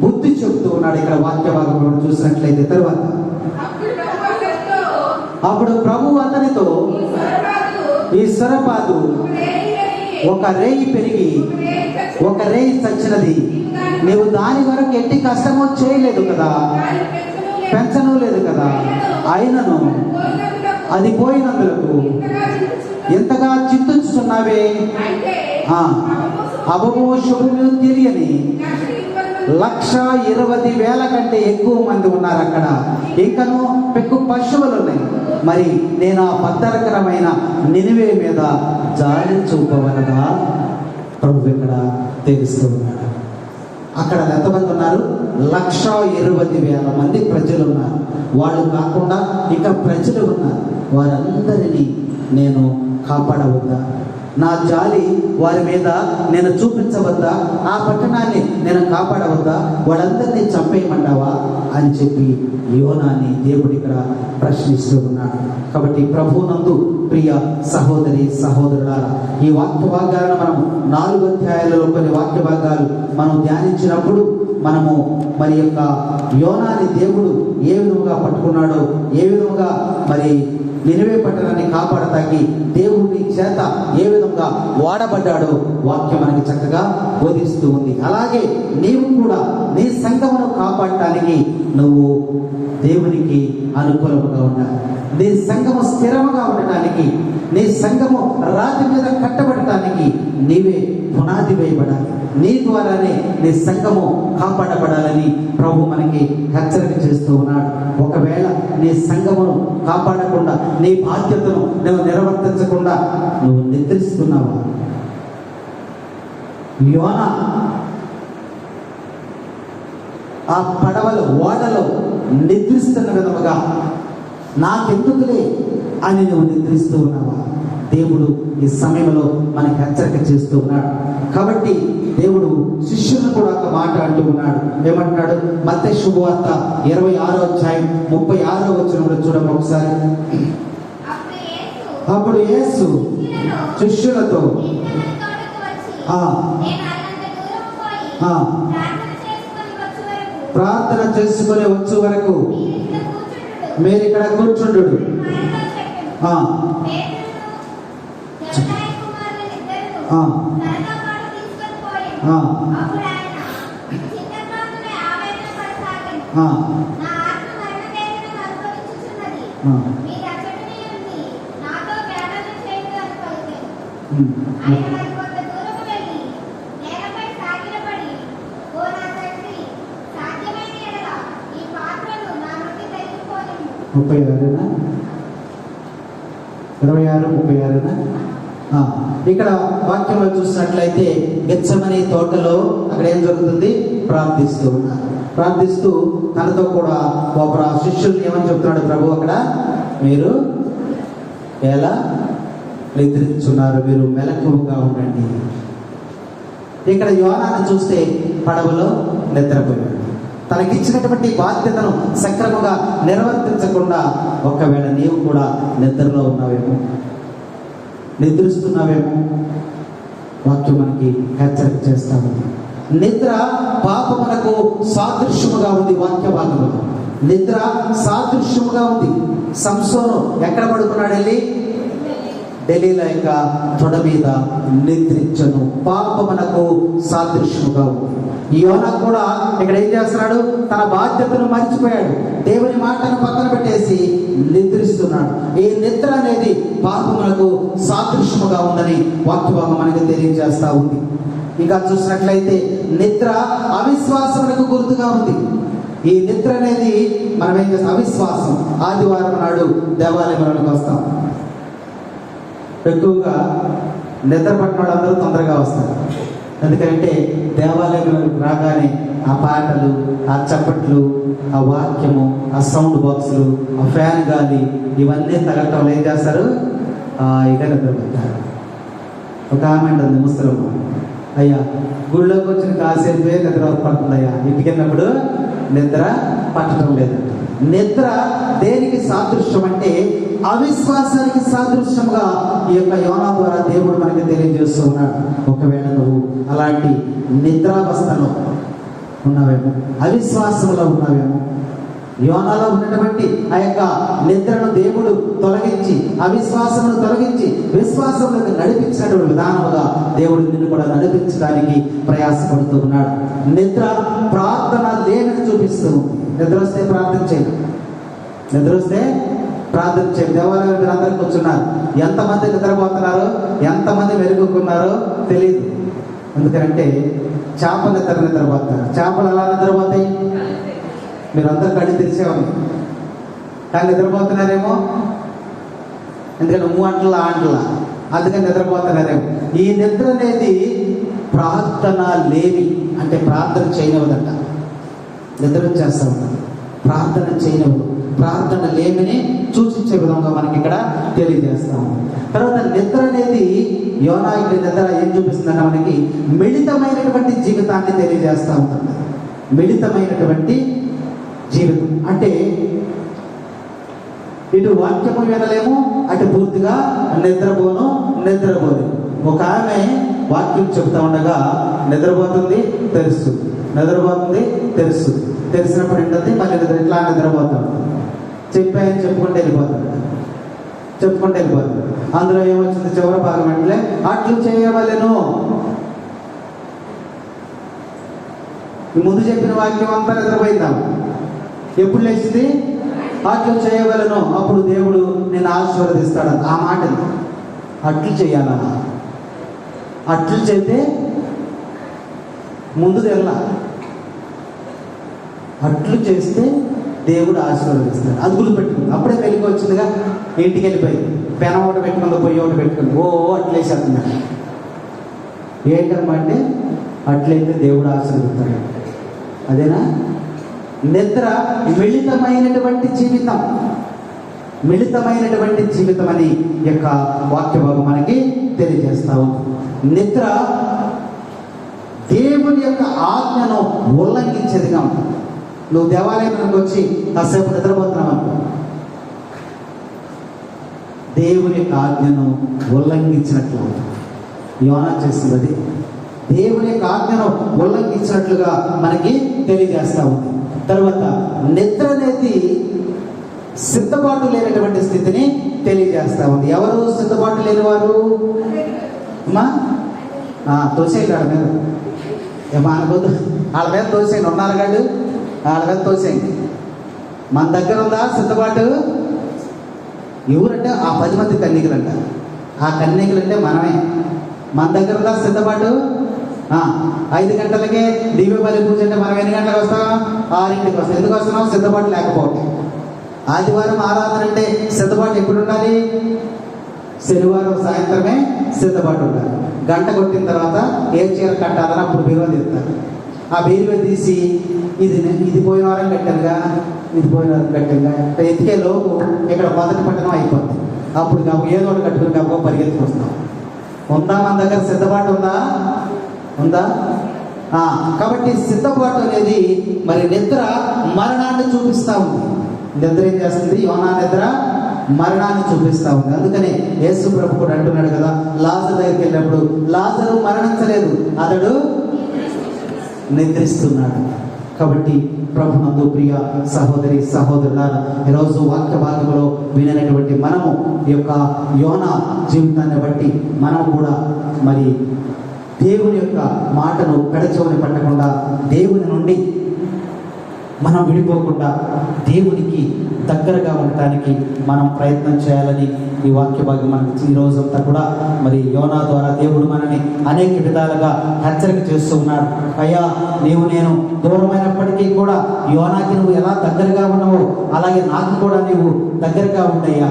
బుద్ధి చెప్తూ ఉన్నాడు. ఇక్కడ వాక్య భాగంలో చూసినట్లయితే తర్వాత అప్పుడు ప్రభు అతనితో, ఈ సొరపాదు ఒక రేయి పెరిగి ఒక రేయి చచ్చినది, నీవు దాని వరకు ఎట్టి కష్టమో చేయలేదు కదా, పెంచను లేదు కదా, అయినను అది పోయినందులకు ఎంతగా చింతించుతున్నావే. అబము శుభము తెలియని 1,20,000 కంటే ఎక్కువ మంది ఉన్నారు అక్కడ. ఇంకను పెక్కు పశువులు ఉన్నాయి. మరి నేను ఆ బద్దరకరమైన నినివే మీద జాలి చూపవలదా ప్రభు ఇక్కడ తెలుస్తూ ఉన్నాడు. అక్కడ ఎంతమంది ఉన్నారు? 1,20,000 మంది ప్రజలు ఉన్నారు. వాళ్ళు కాకుండా ఇక ప్రజలు ఉన్నారు. వారందరినీ నేను కాపాడవద్దా? నా జాలి వారి మీద నేను చూపించవద్దా? ఆ పట్టణాన్ని నేను కాపాడవద్దా? వాళ్ళందరినీ చంపేయమంటావా అని చెప్పి యోనాని దేవుడు ఇక్కడ ప్రశ్నిస్తూ ఉన్నాడు. కాబట్టి ప్రభువునందు ప్రియ సహోదరి సహోదరులారా, ఈ వాక్య భాగాలను మనం 4 అధ్యాయాలలో కొన్ని వాక్య భాగాలు మనం ధ్యానించినప్పుడు మనము మరి యొక్క యోనాని దేవుడు ఏ విధముగా పట్టుకున్నాడో, ఏ విధముగా మరి నినివే పట్టణాన్ని కాపాడటానికి దేవుడి చేత ఏ విధంగా వాడబడ్డాడో వాక్యం మనకి చక్కగా బోధిస్తూ ఉంది. అలాగే నీవు కూడా నీ సంఘమును కాపాడటానికి నువ్వు దేవునికి అనుకూలముగా ఉండాలి. నీ సంఘము స్థిరముగా ఉండటానికి, నీ సంఘము రాతి మీద కట్టబడటానికి నీవే పునాది వేయబడాలి. నీ ద్వారానే నీ సంఘము కాపాడబడాలని ప్రభు మనకి హెచ్చరిక చేస్తూ ఉన్నాడు. ఒకవేళ నీ సంఘమును కాపాడకుండా, నీ బాధ్యతను నువ్వు నిర్వర్తించకుండా నువ్వు నిద్రిస్తున్నావా? యోనా ఆ పడవలో, ఓడలో నిద్రిస్తున్న విధముగా నాకెందుకులే అని నువ్వు నిద్రిస్తూ ఉన్నావా? దేవుడు ఈ సమయంలో మనకి హెచ్చరిక చేస్తూ ఉన్నాడు. కాబట్టి దేవుడు శిష్యులను కూడా ఒక మాట అంటూ ఉన్నాడు. ఏమంటున్నాడు? మత్తయి శుభవార్త 26వ అధ్యాయం 36వ వచనంలో చూడండి ఒకసారి. అప్పుడు యేసు శిష్యులతో ప్రార్థన చేసుకుని వచ్చే వరకు మీరు ఇక్కడ కూర్చుండు. ముప్పై 36 ఇక్కడ వాక్యంలో చూసినట్లయితే గెత్సెమనీ తోటలో అక్కడ ఏం జరుగుతుంది? ప్రార్థిస్తూ ఉన్నారు. ప్రార్థిస్తూ తనతో కూడా ఒక శిష్యుల్ని ఏమని చెప్తున్నాడు ప్రభు అక్కడ? మీరు ఎలా నిద్రించున్నారు, మీరు మెలకువగా ఉండండి. ఇక్కడ యోనాను చూస్తే పడవలో నిద్రపోయాడు. తనకిచ్చినటువంటి బాధ్యతను సక్రమంగా నిర్వర్తించకుండా ఒకవేళ నీవు కూడా నిద్రలో ఉన్నావేమో, నిద్రిస్తున్నావేమో, వాక్యం మనకి హెచ్చరిక చేస్తాము. నిద్ర పాపమునకు సాదృశ్యముగా ఉంది. వాక్య భాగంలో నిద్ర సాదృశ్యముగా ఉంది. సంసోను ఎక్కడ పడుకున్నాడు? వెళ్ళి డెలీలా యొక్క తొడ మీద నిద్రించను. పాపమునకు సాదృశ్యముగా ఉంది. యోనా కూడా ఇక్కడ ఏం చేస్తున్నాడు? తన బాధ్యతను మర్చిపోయాడు. దేవుని మాటను పక్కన పెట్టేసి నిద్రిస్తున్నాడు. ఈ నిద్ర అనేది పాపములకు సాదృశ్యముగా ఉందని వాక్యభాగం మనకి తెలియజేస్తా ఉంది. ఇంకా చూసినట్లయితే నిద్ర అవిశ్వాసములకు గుర్తుగా ఉంది. ఈ నిద్ర అనేది మనం ఏం చేస్తాం? అవిశ్వాసం. ఆదివారం నాడు దేవాలయంలోకి వస్తాం. ఎక్కువగా నిద్ర పట్టిన వాళ్ళందరూ తొందరగా వస్తారు. ఎందుకంటే దేవాలయంలోకి రాగానే ఆ పాటలు, ఆ చప్పట్లు, ఆ వాక్యము, ఆ సౌండ్ బాక్సులు, ఆ ఫ్యాన్ గాలి ఇవన్నీ తగలటం ఏం చేస్తారు? ఇక నిద్రపోతారు. ఒక ఆమె ఉంటుంది ముసలమ్మ, అయ్యా గుళ్ళోకి వచ్చిన కాసేపే నిద్ర పడుతుందయ్యా, ఇంటికి వెళ్ళినప్పుడు నిద్ర పట్టడం లేదంట. నిద్ర దేనికి సాదృశ్యం అంటే అవిశ్వాసానికి సాదృశ్యంగా ఈ యొక్క యోనా ద్వారా దేవుడు మనకి తెలియజేస్తూ ఉన్నాడు. ఒకవేళ నువ్వు అలాంటి నిద్రావస్థలో ఉన్నావేమో, అవిశ్వాసంలో ఉన్నావేమో, యోనాలో ఉన్నటువంటి ఆ యొక్క నిద్రను దేవుడు తొలగించి, అవిశ్వాసమును తొలగించి విశ్వాసంలోకి నడిపించినటువంటి విధానముగా దేవుడు నిన్ను కూడా నడిపించడానికి ప్రయాసపడుతూ ఉన్నాడు. నిద్ర ప్రార్థన లేదని చూపిస్తూ ఉంది. నిద్ర వస్తే ప్రార్థన చేయండి, నిద్ర వస్తే ప్రార్థన చేయండి. దేవాలయం మీరు అందరూ కూర్చున్నారు. ఎంతమంది నిద్రపోతున్నారో, ఎంతమంది మెరుగుకున్నారో తెలియదు. ఎందుకంటే చేపలు నిద్రపోతారు. చేపలు ఎలా నిద్రపోతాయి? మీరు అందరూ కళ్ళు తెరిచేవాళ్ళు, కానీ నిద్రపోతున్నారేమో. ఎందుకంటే అంటలా అందుకని నిద్రపోతున్నారేమో. ఈ నిద్ర అనేది ప్రార్థన లేమి అంటే ప్రార్థన చేయనివ్వదట. నిద్ర చేస్తూ ఉంటుంది, ప్రార్థన చేయనివ్వదు. ప్రార్థన లేమిని సూచించే విధంగా మనకి ఇక్కడ తెలియజేస్తా ఉంది. తర్వాత నిద్ర అనేది యోనా ఇక్కడ నిద్ర ఏం చూపిస్తుందంటే మనకి మిళితమైనటువంటి జీవితాన్ని తెలియజేస్తూ ఉంటుంది. మిళితమైనటువంటి జీవితం అంటే ఇటు వాక్యము వినలేము, అటు పూర్తిగా నిద్రపోను. ఒక ఆమె వాక్యం చెప్తా ఉండగా నిద్రపోతుంది, తెలుస్తుంది, నిద్రపోతుంది, తెలుస్తుంది. తెలిసినప్పుడు ఏంటంటే మళ్ళీ ఇట్లా నిద్రపోతాడు. చెప్పాయని చెప్పుకుంటూ వెళ్ళిపోతాడు. అందులో ఏమొచ్చింది చివరి భాగం అంటే అట్లు చేయవలెను. ముందు చెప్పిన వాక్యం అంతా నిద్రపోయిందాం. ఎప్పుడు లేచింది? అట్లు చేయవలను, అప్పుడు దేవుడు నేను ఆశీర్వదిస్తాడు. ఆ మాట అట్లు చేయాలా? అట్లు చేస్తే ముందు తెల్ల, అట్లు చేస్తే దేవుడు ఆశీర్వదిస్తాడు. అది గుర్తుపెట్టుకుంది. అప్పుడే వెలికి వచ్చిందిగా, ఇంటికి వెళ్ళిపోయి పెనం ఒకటి పెట్టుకుంది, పొయ్యి ఒకటి పెట్టుకుంది. అట్లేసేస్తుంది. ఏంటమ్మా అంటే అట్లయితే దేవుడు ఆశీర్వదిస్తాడు. అదేనా? నిద్ర మిళితమైనటువంటి జీవితం అని యొక్క వాక్య భాగం మనకి తెలియజేస్తావు. నిద్ర దేవుని యొక్క ఆజ్ఞను ఉల్లంఘించేదిగా ఉంటుంది. నువ్వు దేవాలయానికి వచ్చి కాసేపు నిద్రపోతున్నావు అనుకో, దేవుని యొక్క ఆజ్ఞను ఉల్లంఘించినట్లు యోనా చేస్తున్నది. దేవుని యొక్క ఆజ్ఞను ఉల్లంఘించినట్లుగా మనకి తెలియజేస్తా ఉంది. తర్వాత నిద్ర అనేది సిద్ధపాటు లేనటువంటి స్థితిని తెలియజేస్తా ఉంది. ఎవరు సిద్ధపాటు లేనివారు? అమ్మా తోసేయండి వాళ్ళ మీద, ఏమో అనుకోద్దు, వాళ్ళ మీద తోసేయండి. ఉన్నారు కాదు, వాళ్ళ మీద తోసేయండి. మన దగ్గర ఉందా సిద్ధపాటు? ఎవరంటే ఆ 10 మంది కన్యకులంట. ఆ కన్యకులంటే మనమే. మన దగ్గర ఉందా సిద్ధపాటు? 5 గంటలకే దివ్య బలి పూజ అంటే మనం ఎన్ని గంటలకు వస్తాం? 6ంటికి వస్తాం. ఎందుకు వస్తున్నాం? సిద్ధపాటు లేకపోతే. ఆదివారం ఆరాధన అంటే సిద్ధపాటు ఎప్పుడు ఉండాలి? శనివారం సాయంత్రమే సిద్ధపాటు ఉండాలి. గంట కొట్టిన తర్వాత ఏ చీర కట్టాలని అప్పుడు బీరువా తీస్తారు. ఆ బీరువా తీసి ఇది పోయిన వారం కట్టానుగా, ఇది పోయిన వారం కట్టానుగా ఎతికే లోపు ఇక్కడ మొదటి పట్టణం అయిపోతుంది. అప్పుడు ఏదో ఒకటి కట్టుకుని కాబట్టి పరిగెత్తుకు వస్తాం. ఉందా మన దగ్గర సిద్ధపాటు? ఉందా? కాబట్టి సిద్ధపాటు అనేది మరి నిద్ర మరణాన్ని చూపిస్తూ ఉంది. నిద్ర ఏం చేస్తుంది? యోనా నిద్ర మరణాన్ని చూపిస్తూ ఉంది. అందుకనే యేసు ప్రభు కూడా అంటున్నాడు కదా, లాజరు దగ్గరికి వెళ్ళినప్పుడు లాజరు మరణించలేదు, అతడు నిద్రిస్తున్నాడు. కాబట్టి ప్రభునందు ప్రియ సహోదరి సహోదరులారా, ఈరోజు వాక్య భాగంలో వినటువంటి మనము ఈ యొక్క యోనా జీవితాన్ని బట్టి మనం కూడా మరి దేవుని యొక్క మాటను పెడచెవిని పట్టకుండా, దేవుని నుండి మనం విడిపోకుండా దేవునికి దగ్గరగా ఉండటానికి మనం ప్రయత్నం చేయాలని ఈ వాక్య భాగం మనకి ఈ రోజంతా కూడా మరి యోనా ద్వారా దేవుడు మనని అనేక విధాలుగా హెచ్చరిక చేస్తూ ఉన్నాడు. అయ్యా, నేను దూరమైనప్పటికీ కూడా యోనాకి నువ్వు ఎలా దగ్గరగా ఉన్నావో అలాగే నాకు కూడా నీవు దగ్గరగా ఉండయ్యా.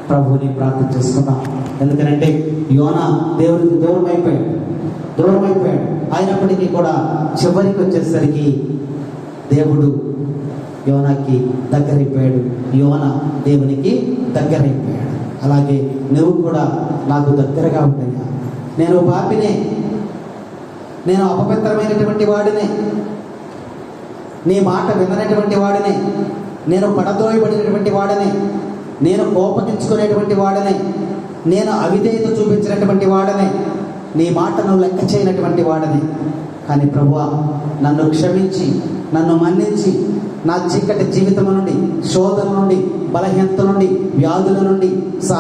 ప్రభువుని ప్రార్థన చేసుకున్నాం. ఎందుకంటే యోనా దేవుడికి దూరం అయిపోయాడు. అయినప్పటికీ కూడా చివరికి వచ్చేసరికి దేవుడు యోనాకి దగ్గరైపోయాడు. యోనా దేవునికి దగ్గరైపోయాడు. అలాగే నువ్వు కూడా నాకు దగ్గరగా ఉంటాయా. నేను పాపినే, నేను అపవిత్రమైనటువంటి వాడినే, నీ మాట విననటువంటి వాడినే, నేను పడద్రోయబడినటువంటి వాడినే, నేను కోపగించుకునేటువంటి వాడినే, నేను అవిధేయత చూపించినటువంటి వాడినే, నీ మాటను లెక్క చేయనటువంటి వాడిని. కానీ ప్రభువా, నన్ను క్షమించి, నన్ను మన్నించి, నా చీకటి జీవితం నుండి, శోధన నుండి, బలహీనత నుండి, వ్యాధుల నుండి,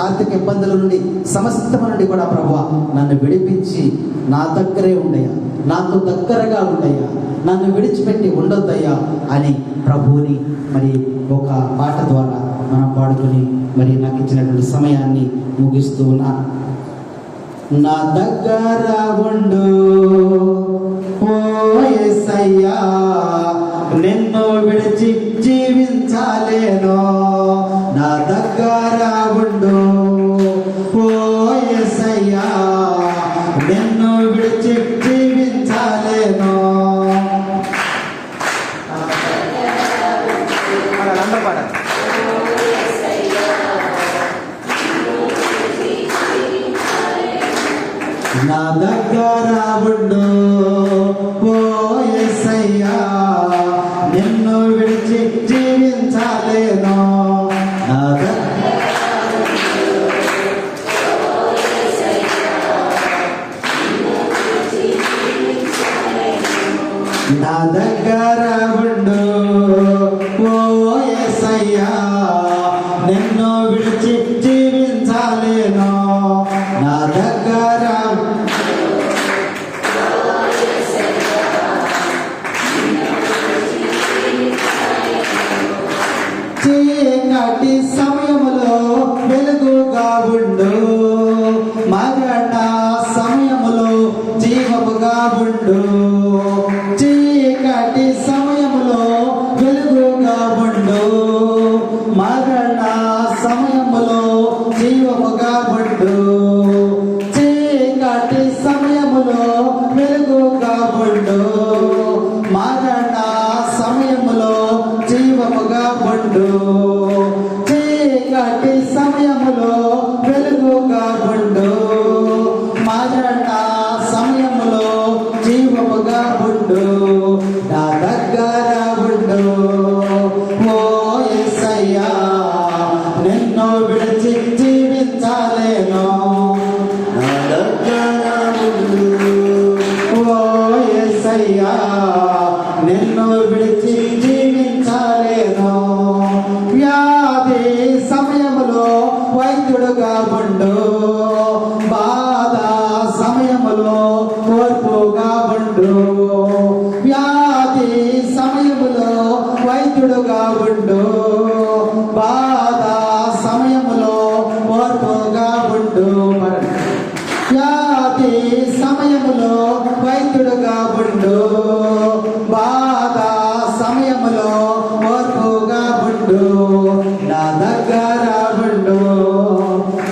ఆర్థిక ఇబ్బందుల నుండి, సమస్తము నుండి కూడా ప్రభువా నన్ను విడిపించి నా దగ్గరే ఉండయ్యా, నాకు దగ్గరగా ఉండయ్యా, నన్ను విడిచిపెట్టి ఉండొద్దయ్యా అని ప్రభువుని మరి ఒక పాట ద్వారా మనం పాడుకుని మరి నాకు ఇచ్చినటువంటి సమయాన్ని ముగిస్తూ ఉన్నాను. నా దగ్గర ఉండు ఓ యేసయ్యా, నిన్ను విడిచి జీవించాలేను. నా దగ్గర ఉండు ఓ యేసయ్యా, నిన్ను విడిచి దగ్గర ఉండు ఓ యేసయ్యా నిన్ను విడిచి జీవించలేను నా నా దగ్గర ఉండు ఓ యేసయ్యా నిన్ను విడిచి జీవించలేను నా దగ్గర చీకటి సమయములో వెలుగుగా ఉండు మరణ సమయములో జీవముగా ఉండు చీకటి సమయములో వెలుగుగా ఉండు మరణ సమయములో జీవముగా ఉండు చీకటి సమయములో వెలుగుగా ఉండు మరణ సమయములో జీవముగా ఉండు చీకటి సమయములో వెలుగుగా ఉండు మరణ సమయములో జీవముగా ఉండు నా దగ్గర ఉండు ఓ యేసయ్యా నిన్ను విడిచి జీవించలేను నా దగ్గర ఉండు ఓ యేసయ్యా నిన్ను విడిచి జీవించలేను వ్యాధి సమయములో వైద్యుడుగా ఉండు బాధ సమయములో ఓర్పుగా ఉండు వ్యాధి సమయములో వైద్యుడుగా ఉండు బాధ సమయములో ఓర్పుగా ఉండు వ్యాధి సమయములో వైద్యుడుగా ఉండు బాధ సమయములో ఓర్పుగా ఉండు నా దగ్గర ఉండు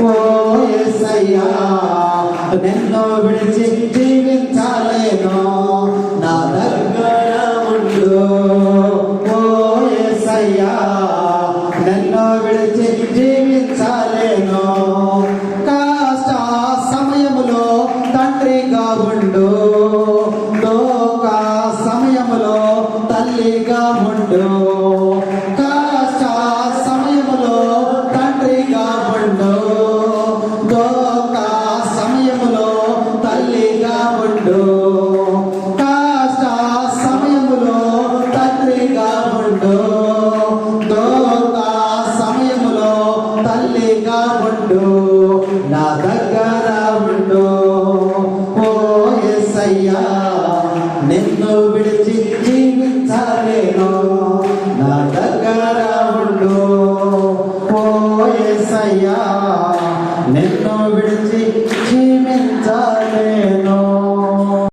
ఓ యేసయ్యా నిన్ను విడిచి జీవించలేను నా దగ్గర ఉండు ఓ యేసయ్యా నిన్ను విడిచి జీవించలేను కష్ట సమయములో తండ్రిగా ఉండు లోక సమయములో తల్లిగా ఉండు కష్ట సమయములో తండ్రిగా ఉండు లోక సమయములో తల్లిగా ఉండు కష్ట సమయములో తండ్రిగా ఉండు లోక సమయములో తల్లిగా ఉండు నా దగ్గర ఉండు ఓ యేసయ్యా నిన్ను విడిచి జీవించలేను నా దగ్గర ఉండు ఓ యేసయ్యా నిన్ను విడిచి